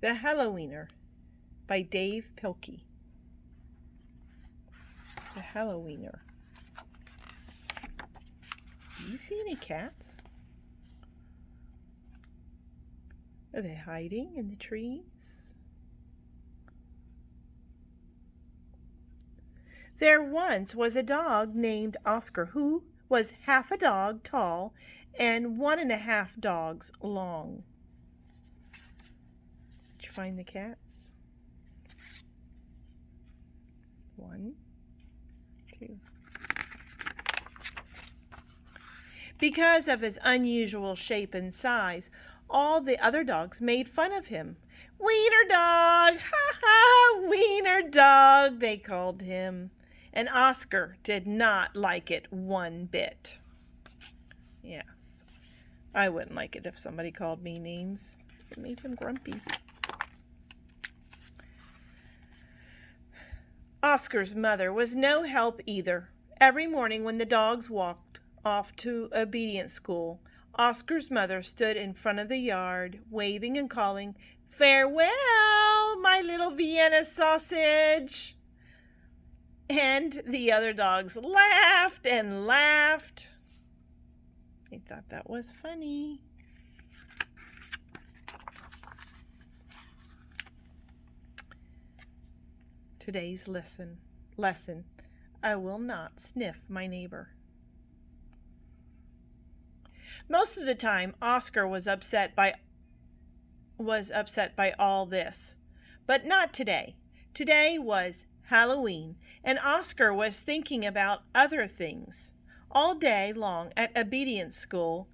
The Hallo-Wiener by Dave Pilkey. The Hallo-Wiener. Do you see any cats? Are they hiding in the trees? There once was a dog named Oscar who was half a dog tall and 1.5 dogs long. Did you find the cats? 1, 2. Because of his unusual shape and size, all the other dogs made fun of him. "Wiener dog! Ha ha! Wiener dog!" they called him. And Oscar did not like it one bit. Yes, I wouldn't like it if somebody called me names. It made him grumpy. Oscar's mother was no help either. Every morning when the dogs walked off to obedience school, Oscar's mother stood in front of the yard, waving and calling, "Farewell, my little Vienna sausage!" And the other dogs laughed and laughed. They thought that was funny. Today's lesson, I will not sniff my neighbor. Most of the time, Oscar was upset by all this, but not today. Today was Halloween, and Oscar was thinking about other things. All day long at obedience school,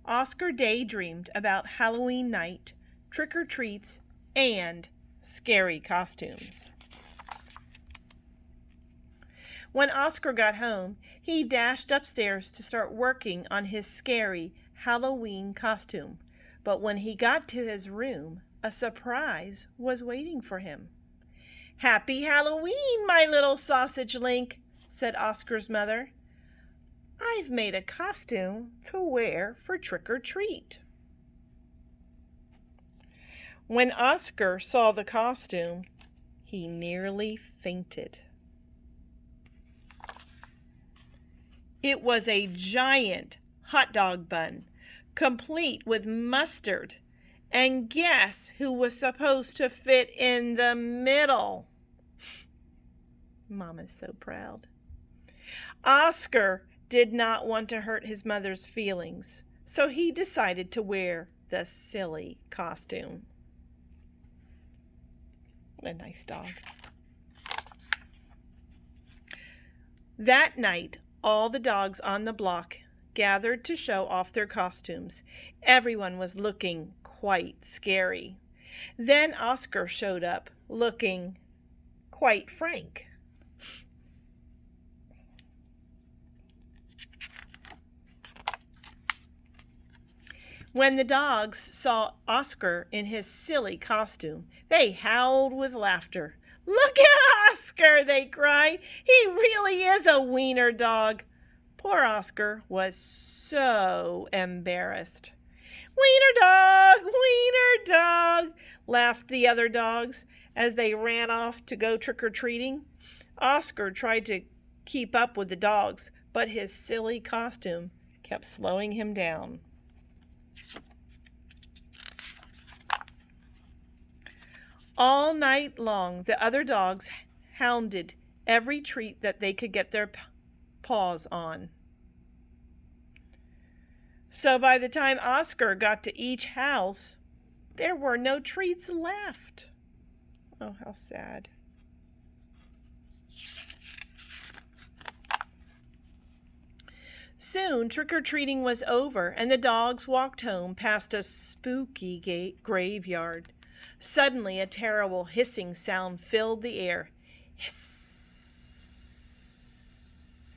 Oscar daydreamed about Halloween night, trick-or-treats, and scary costumes. When Oscar got home, he dashed upstairs to start working on his scary Halloween costume. But when he got to his room, a surprise was waiting for him. "Happy Halloween, my little sausage link," said Oscar's mother. "I've made a costume to wear for trick-or-treat." When Oscar saw the costume, he nearly fainted. It was a giant hot dog bun, complete with mustard. And guess who was supposed to fit in the middle? Mama's so proud. Oscar did not want to hurt his mother's feelings, so he decided to wear the silly costume. What a nice dog. That night, all the dogs on the block gathered to show off their costumes. Everyone was looking quite scary. Then Oscar showed up looking quite frank. When the dogs saw Oscar in his silly costume, they howled with laughter. "Look at Oscar!" they cried. "He really is a wiener dog." Poor Oscar was so embarrassed. "Wiener dog! Wiener dog!" laughed the other dogs as they ran off to go trick-or-treating. Oscar tried to keep up with the dogs, but his silly costume kept slowing him down. All night long, the other dogs hounded every treat that they could get their paws on. So by the time Oscar got to each house, there were no treats left. Oh, how sad. Soon, trick-or-treating was over, and the dogs walked home past a spooky graveyard. Suddenly, a terrible hissing sound filled the air. Hiss!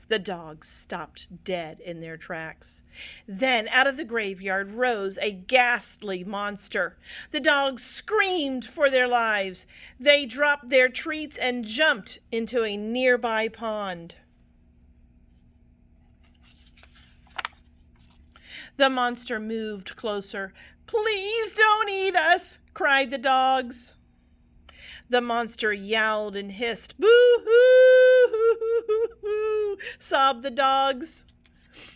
The dogs stopped dead in their tracks. Then, out of the graveyard rose a ghastly monster. The dogs screamed for their lives. They dropped their treats and jumped into a nearby pond. The monster moved closer. "Please don't eat us," cried the dogs. The monster yowled and hissed. "Boo-hoo!" sobbed the dogs.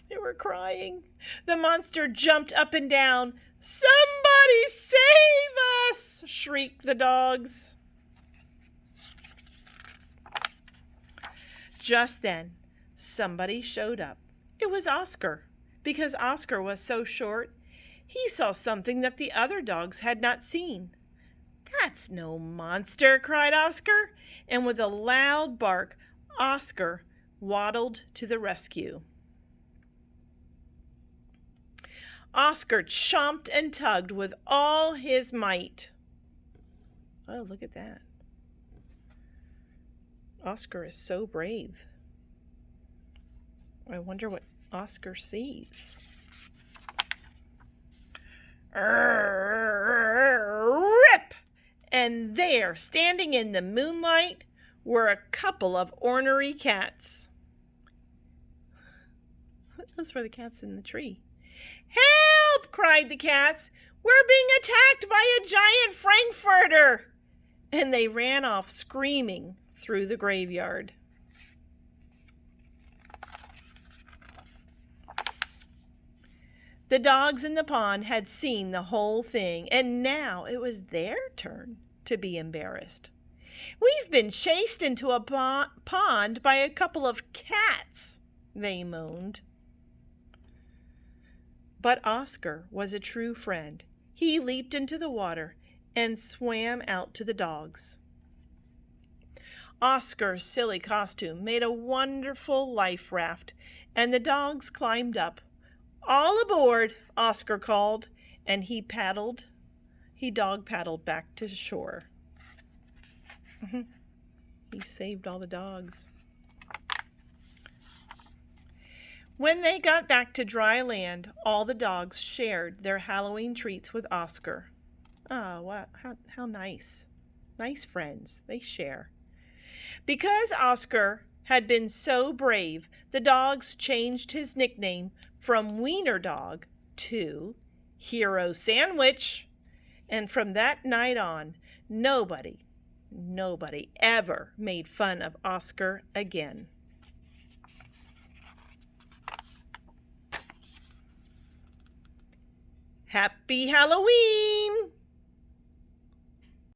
They were crying. The monster jumped up and down. "Somebody save us!" shrieked the dogs. Just then, somebody showed up. It was Oscar. Because Oscar was so short, he saw something that the other dogs had not seen. "That's no monster," cried Oscar, and with a loud bark, Oscar waddled to the rescue. Oscar chomped and tugged with all his might. Oh, look at that. Oscar is so brave. I wonder what Oscar sees. Rip! And there, standing in the moonlight, were a couple of ornery cats. Those were the cats in the tree. "Help!" cried the cats. "We're being attacked by a giant frankfurter!" And they ran off screaming through the graveyard. The dogs in the pond had seen the whole thing, and now it was their turn to be embarrassed. "We've been chased into a pond by a couple of cats," they moaned. But Oscar was a true friend. He leaped into the water and swam out to the dogs. Oscar's silly costume made a wonderful life raft, and the dogs climbed up. "All aboard," Oscar called, and he dog paddled back to shore. He saved all the dogs. When they got back to dry land, all the dogs shared their Halloween treats with Oscar. Oh, wow, how nice. Nice friends, they share. Because Oscar had been so brave, the dogs changed his nickname from Wiener Dog to Hero Sandwich. And from that night on, nobody ever made fun of Oscar again. Happy Halloween!